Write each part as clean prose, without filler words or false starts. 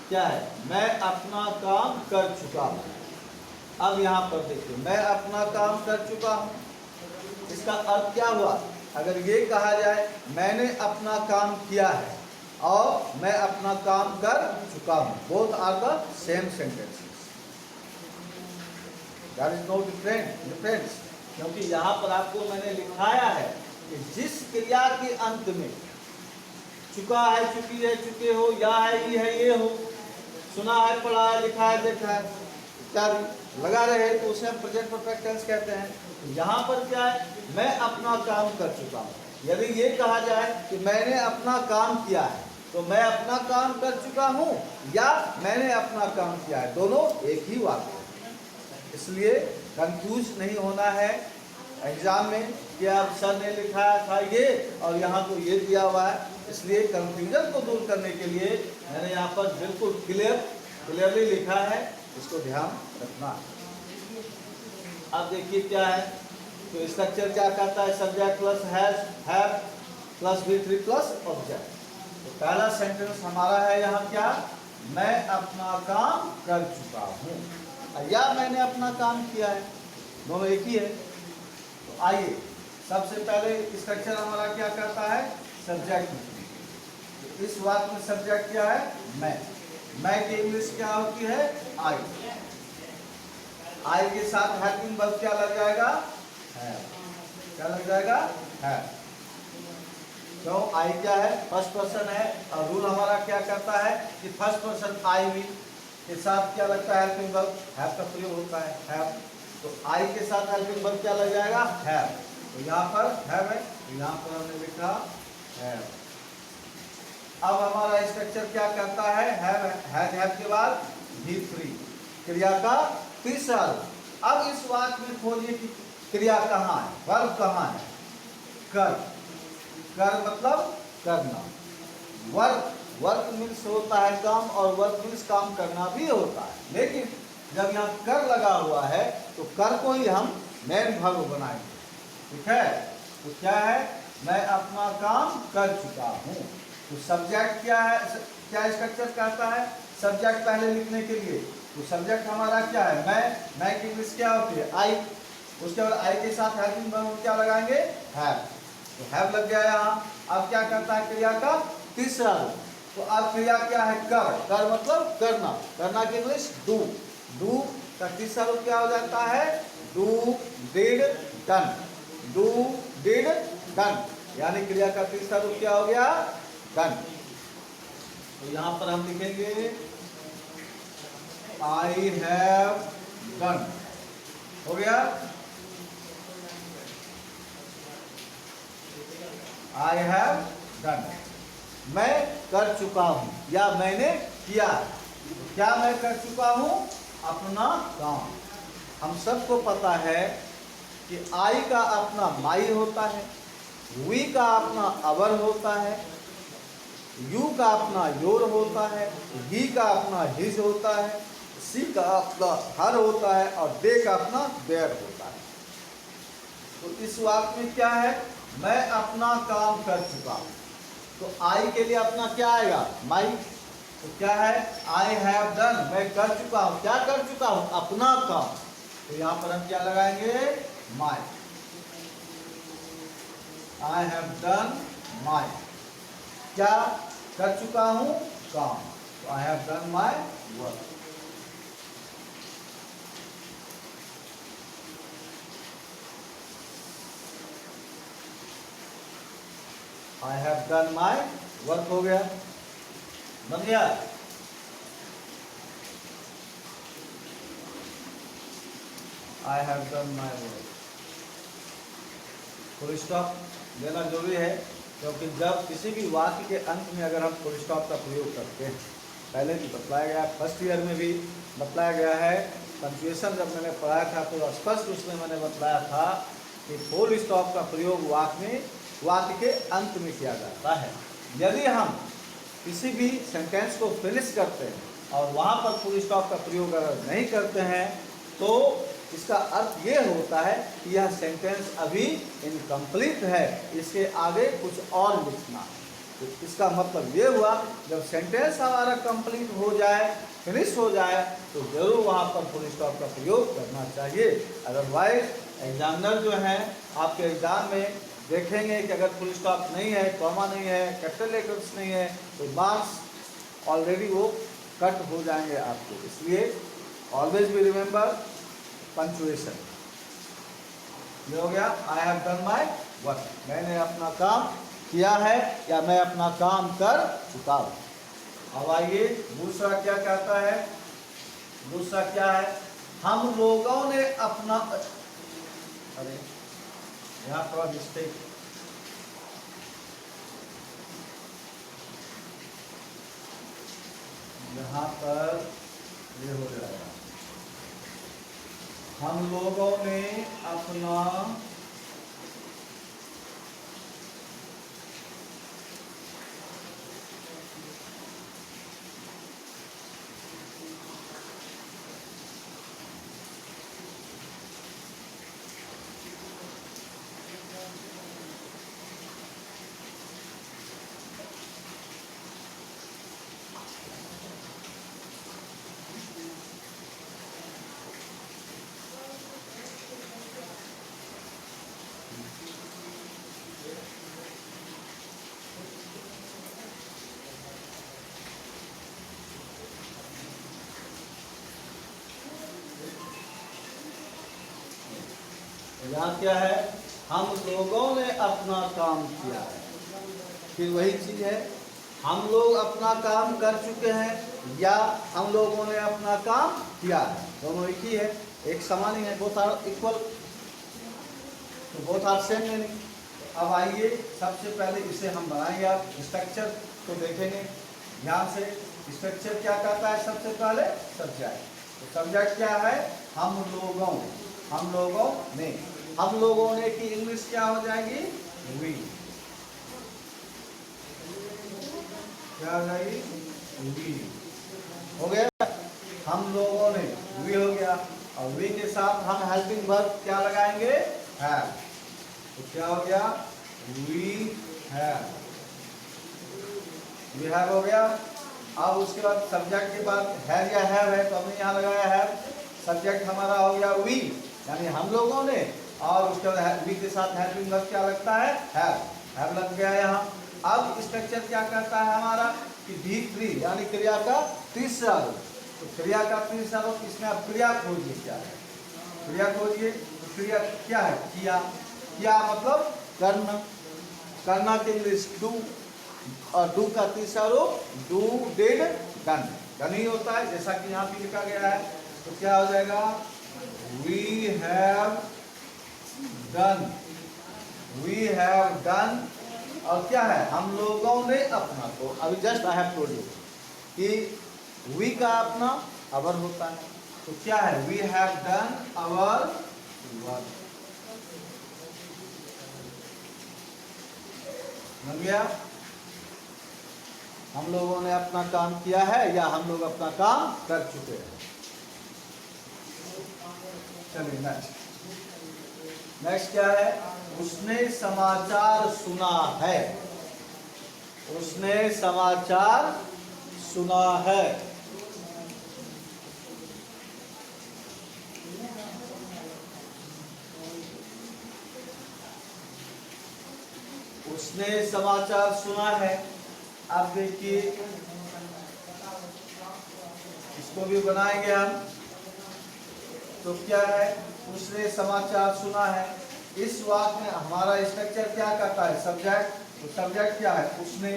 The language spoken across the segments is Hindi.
क्या है, मैं अपना काम कर चुका हूँ। अब यहाँ पर देखिए, मैं अपना काम कर चुका हूँ, इसका अर्थ क्या हुआ? अगर ये कहा जाए मैंने अपना काम किया है और मैं अपना काम कर चुका हूँ, both are the same sentences, there is no difference. क्योंकि यहाँ पर आपको मैंने लिखाया है कि जिस क्रिया के अंत में चुका है, चुकी है, चुके हो, या है, ये हो, सुना है, पढ़ा है, लिखा है, देखा है इत्यादि लगा रहे तो उसे हम प्रेजेंट परफेक्ट टेंस कहते हैं। तो यहाँ पर क्या है, मैं अपना काम कर चुका हूँ। यदि ये कहा जाए कि मैंने अपना काम किया है, तो मैं अपना काम कर चुका हूँ या मैंने अपना काम किया है, दोनों एक ही वाक्य है। इसलिए कंफ्यूज नहीं होना है एग्जाम में कि आप सर ने लिखाया था ये और यहाँ तो ये दिया हुआ है। इसलिए कंफ्यूजन को दूर करने के लिए मैंने यहाँ पर बिल्कुल क्लियरली लिखा है, इसको ध्यान रखना। अब देखिए क्या है, तो स्ट्रक्चर क्या कहता है, subject plus have plus V3 plus object. तो पहला सेंटेंस हमारा है यहाँ क्या, मैं अपना काम कर चुका हूँ या मैंने अपना काम किया है, दोनों एक ही है। तो आइए सबसे पहले स्ट्रक्चर हमारा क्या कहता है, सब्जेक्ट। तो इस वाक्य में सब्जेक्ट क्या है, मैं की इंग्लिश क्या होती है, आई के साथ हेल्पिंग वर्ब क्या लग जाएगा, है। क्या लग जाएगा, है। क्यों, आई क्या है, फर्स्ट पर्सन है और रूल हमारा क्या करता है कि फर्स्ट पर्सन आई भी के साथ क्या लगता है, हेल्पिंग वर्ब, हैव का प्रयोग होता है, हैव। तो आई के साथ हेल्पिंग वर्ब क्या लग जाएगा, हैव। तो यहाँ पर हैव है, तो यहाँ पर हमने लिखा हैव। अब हमारा स्ट्रक्चर क्या करता है, हैव के बाद V3 क्रिया का तीसरा रूप। अब इस वाक्य में खोजिए कि क्रिया कहाँ है, वर्ब कहाँ है, कर मतलब करना। वर्क मीन्स होता है काम और वर्क मीन्स काम करना भी होता है, लेकिन जब यहाँ कर लगा हुआ है तो कर को ही हम मेन वर्ब बनाएंगे, ठीक है। तो क्या है, मैं अपना काम कर चुका हूँ। तो सब्जेक्ट क्या है, क्या स्ट्रक्चर कहता है, सब्जेक्ट पहले लिखने के लिए, तो सब्जेक्ट हमारा क्या है, मैं की इंग्लिश क्या होती है, आई। उसके बाद आई के साथ हेल्पिंग वर्ब क्या लगाएंगे, हैव। तो हैव लग गया यहाँ। अब क्या करता है, क्रिया का तीसरा रूप। तो अब क्रिया क्या है, कर मतलब करना की इंग्लिश डू का तीसरा रूप क्या हो जाता है, डू डिड डन, यानी क्रिया का तीसरा रूप क्या हो गया, डन। तो यहाँ पर हम लिखेंगे आई हैव डन, हो गया, आई हैव डन, मैं कर चुका हूं या मैंने किया। क्या मैं कर चुका हूं, अपना काम। हम सबको पता है कि आई का अपना माई होता है, वी का अपना अवर होता है, यू का अपना योर होता है, ही का अपना हिज होता है, सी का अपना हर होता है और दे का अपना देयर होता है। तो इस वाक्य में क्या है, मैं अपना काम कर चुका हूं। तो आई के लिए अपना क्या आएगा, माई। तो क्या है, आई हैव डन, मैं कर चुका हूं, क्या कर चुका हूं, अपना काम। तो यहां पर हम क्या लगाएंगे, माई। आई हैव डन माई, क्या कर चुका हूं, काम। तो I have done my work. I have done my work हो गया, बन गया। I have done my work. Full stop देना जरूरी है, क्योंकि जब किसी भी वाक्य के अंत में अगर हम फुल स्टॉप का प्रयोग करते हैं, पहले भी बतलाया गया, फर्स्ट ईयर में भी बतलाया गया है, पंक्चुएशन जब मैंने पढ़ाया था तो स्पष्ट उसमें मैंने बतलाया था कि फुल स्टॉप का प्रयोग वाक्य के अंत में किया जाता है। यदि हम किसी भी सेंटेंस को फिनिश करते हैं और वहाँ पर फुल स्टॉप का प्रयोग अगर नहीं करते हैं तो इसका अर्थ ये होता है कि यह सेंटेंस अभी इनकम्प्लीट है, इसके आगे कुछ और लिखना है। तो इसका मतलब ये हुआ जब सेंटेंस हमारा कंप्लीट हो जाए, फिनिश हो जाए, तो जरूर वहाँ पर फुल स्टॉप का प्रयोग करना चाहिए। अदरवाइज एग्जामिनर जो हैं आपके एग्जाम में देखेंगे कि अगर फुल स्टॉप नहीं है, कॉमा नहीं है, कैपिटल लेटर्स नहीं है, तो मार्क्स ऑलरेडी वो कट हो जाएंगे आपके। इसलिए ऑलवेज बी रिमेंबर पंक्चुएशन। ये हो गया, I have done my work, मैंने अपना काम किया है या मैं अपना काम कर चुका हूँ। अब आइए दूसरा क्या कहता है, दूसरा क्या है, हम लोगों ने अपना, अरे यहाँ थोड़ा मिस्टेक, यहाँ पर ये हो जाएगा, हम लोगों ने अपना यहाँ क्या है, हम लोगों ने अपना काम किया है। फिर वही चीज है, हम लोग अपना काम कर चुके हैं या हम लोगों ने अपना काम किया है, दोनों एक ही है, एक समान ही है, बोथ आर इक्वल, तो बोथ आर सेम मीनिंग। अब आइए सबसे पहले इसे हम बनाएंगे, आप स्ट्रक्चर को देखेंगे ध्यान से। स्ट्रक्चर क्या कहता है, सबसे पहले सब्जेक्ट, तो सब्जेक्ट क्या है, हम लोगों, हम लोगों ने, हम लोगों ने की इंग्लिश क्या हो जाएगी, वी, क्या हो जाएगी, वी, हो गया, हम लोगों ने, वी हो गया। और वी के साथ हम हेल्पिंग वर्ब क्या लगाएंगे, हैव, तो क्या हो गया, वी हैव, वी हैव हो गया। अब उसके बाद सब्जेक्ट के बाद हैव या हैव है, तो हमने यहाँ लगाया हैव, सब्जेक्ट हमारा हो गया वी, यानी हम लोगों ने, और उसके बाद वी के साथ हेल्पिंग वर्ब क्या लगता है, हैव लग गया यहाँ। अब स्ट्रक्चर क्या कहता है हमारा कि V3 यानी क्रिया का तीसरा रूप, तो क्रिया का तीसरा रूप, इसमें आप क्रिया खोजिए, क्या है क्रिया खोजिए, तो क्रिया क्या है, किया, किया मतलब करना, करना के इंग्लिश डू, और डू का तीसरा रूप डू, डिड, डन, डन ही होता है, जैसा कि यहाँ पे लिखा गया है। तो क्या हो जाएगा, we have done, we have done, और क्या है, हम लोगों ने अपना, तो अभी just I have told you कि वी का अपना अवर होता है, तो क्या है, we have done our work, बन गया, हम लोगों ने अपना काम किया है या हम लोग अपना काम कर चुके हैं। चलिए नेक्स्ट क्या है, उसने समाचार सुना है, उसने समाचार सुना है, उसने समाचार सुना है। आप देखिए इसको भी बनाएंगे हम, तो क्या है, उसने समाचार सुना है। इस वाक्य में हमारा स्ट्रक्चर क्या करता है, सब्जेक्ट, तो सब्जेक्ट क्या है, उसने,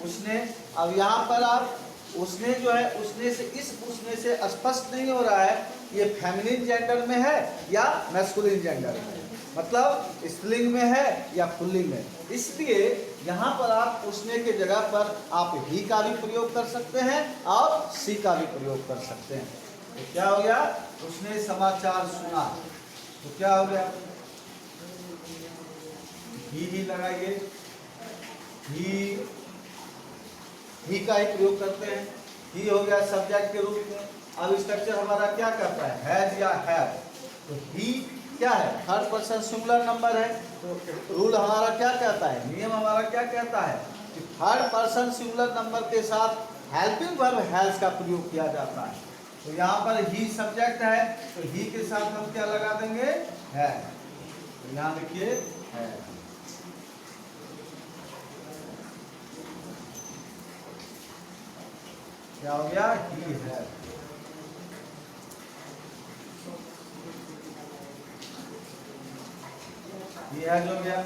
उसने। अब यहाँ पर आप उसने जो है, उसने से, इस उसने से स्पष्ट नहीं हो रहा है ये फेमिनिन जेंडर में है या मैस्कुलिन जेंडर में है, मतलब स्त्रीलिंग में है या पुल्लिंग में, इसलिए यहाँ पर आप उसने के जगह पर आप ही का भी प्रयोग कर सकते हैं और सी का भी प्रयोग कर सकते हैं। तो क्या हो गया, उसने समाचार सुना, तो क्या हो गया, ही लगाइए, ही का ही प्रयोग करते हैं, ही हो गया सब्जेक्ट के रूप में। अब स्ट्रक्चर हमारा क्या करता है, हैज या हैव, तो ही क्या है, थर्ड पर्सन सिंगुलर नंबर है, तो रूल हमारा क्या कहता है, नियम हमारा क्या कहता है कि थर्ड पर्सन सिंगुलर नंबर के साथ हेल्पिंग वर्ब हैज का प्रयोग किया जाता है। तो यहाँ पर ही सब्जेक्ट है, तो ही के साथ हम क्या लगा देंगे, है। तो यहाँ लिखिए है। क्या हो गया, ही है। ये है जो गया।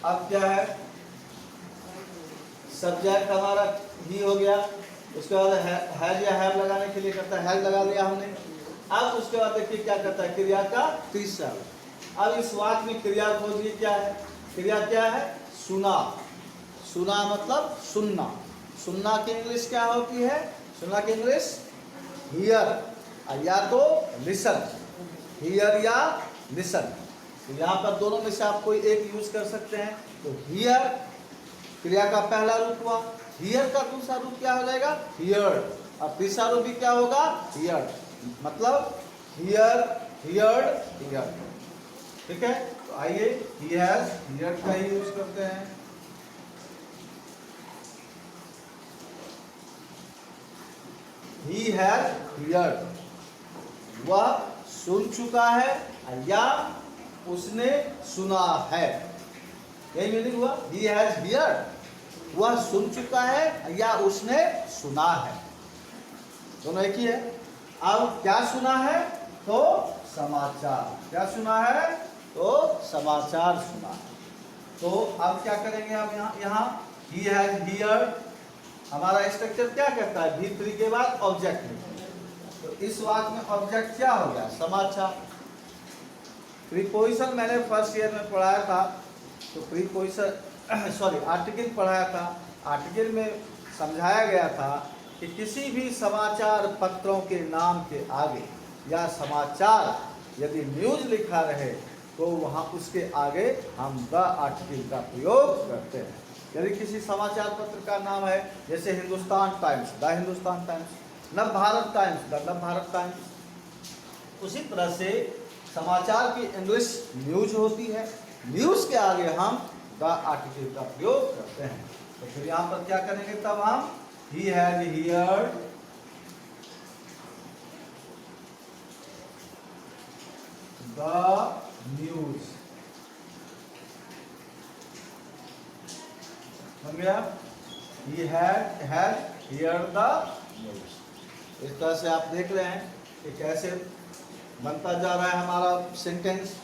अब क्या है, सब्जेक्ट हमारा ही हो गया। उसके बाद हैज या हैव लगाने के लिए करता है, हैज लगा लिया हमने। अब उसके बाद देखिए क्या करता है, क्रिया का तीसरा। अब इस वाक्य में क्रिया खोजिए क्या है। क्रिया क्या है, सुना। सुना मतलब सुनना। सुनना की इंग्लिश क्या होती है, सुनना की इंग्लिश हियर या तो लिसन, हियर या लिसन। तो यहाँ पर दोनों में से आप कोई एक यूज कर सकते हैं। तो हियर क्रिया का पहला रूप हुआ, हियर का दूसरा रूप क्या हो जाएगा, हियर्ड, और तीसरा रूप भी क्या होगा, हियर्ड, मतलब हियर, हियर्ड, हियर्ड। ठीक है, तो आइए ही हैज हियर्ड का ही यूज करते हैं। ही हैज हियर्ड, वह सुन चुका है या उसने सुना है। यही मीनिंग हुआ, ही हैज हियर्ड, वह सुन चुका है या उसने सुना है, दोनों एक ही है। अब क्या सुना है, तो समाचार। क्या सुना है, तो समाचार सुना है। तो अब क्या करेंगे, अब यहाँ ही हैज हियर्ड, हमारा स्ट्रक्चर क्या कहता है, भी3 के बाद ऑब्जेक्ट लिखेंगे। तो इस वाक्य में ऑब्जेक्ट क्या हो गया, समाचार। प्रीपोजिशन मैंने फर्स्ट ईयर में पढ़ाया था, तो प्रीपोजिशन सॉरी आर्टिकल पढ़ाया था। आर्टिकल में समझाया गया था कि किसी भी समाचार पत्रों के नाम के आगे या समाचार यदि न्यूज लिखा रहे तो वहाँ उसके आगे हम द आर्टिकल का प्रयोग करते हैं। यदि किसी समाचार पत्र का नाम है, जैसे Hindustan times, the Hindustan times, नव भारत टाइम्स, द नव भारत टाइम्स, उसी तरह से समाचार की इंग्लिश न्यूज होती है। न्यूज के आगे हम द आर्टिकल का प्रयोग करते हैं। तो फिर यहाँ पर क्या करेंगे, तब हम he has heard the news, बन गया, he has heard the news. इस तरह से आप देख रहे हैं कि कैसे बनता जा रहा है हमारा सेंटेंस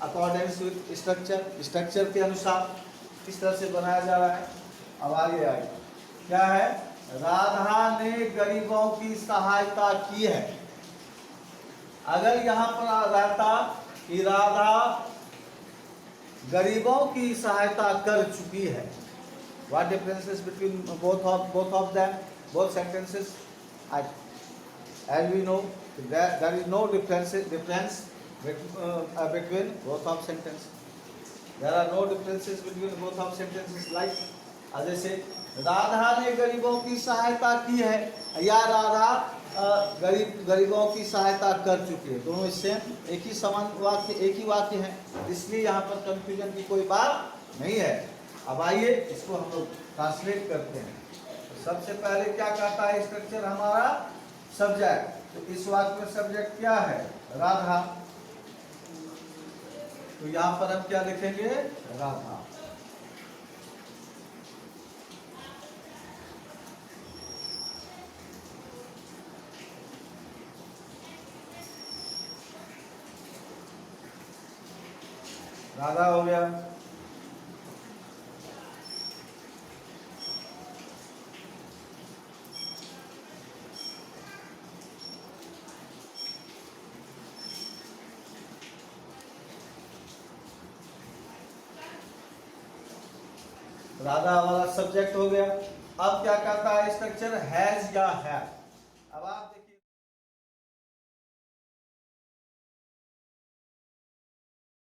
अकॉर्डिंग विथ स्ट्रक्चर के अनुसार किस तरह से बनाया जा रहा है। अब आगे क्या है, राधा ने गरीबों की सहायता की है। अगर यहाँ पर रहता कि राधा गरीबों की सहायता कर चुकी है, what differences between both of them, both sentences, as we know there is no difference between both of sentences. There are no differences between both of sentences, like जैसे राधा ने गरीबों की सहायता की है या राधा गरीबों की सहायता कर चुकी है, दोनों इससे एक ही समान वाक्य, एक ही वाक्य है, इसलिए यहाँ पर कंफ्यूजन की कोई बात नहीं है। अब आइए इसको हम लोग ट्रांसलेट करते हैं। तो सबसे पहले क्या कहता है स्ट्रक्चर हमारा, सब्जेक्ट। तो इस वाक्य में सब्जेक्ट क्या है, राधा। तो यहाँ पर हम क्या लिखेंगे, राधा। राधा हो गया। राधा हमारा सब्जेक्ट हो गया। अब क्या कहता है स्ट्रक्चर, हैज या हैव। अब आप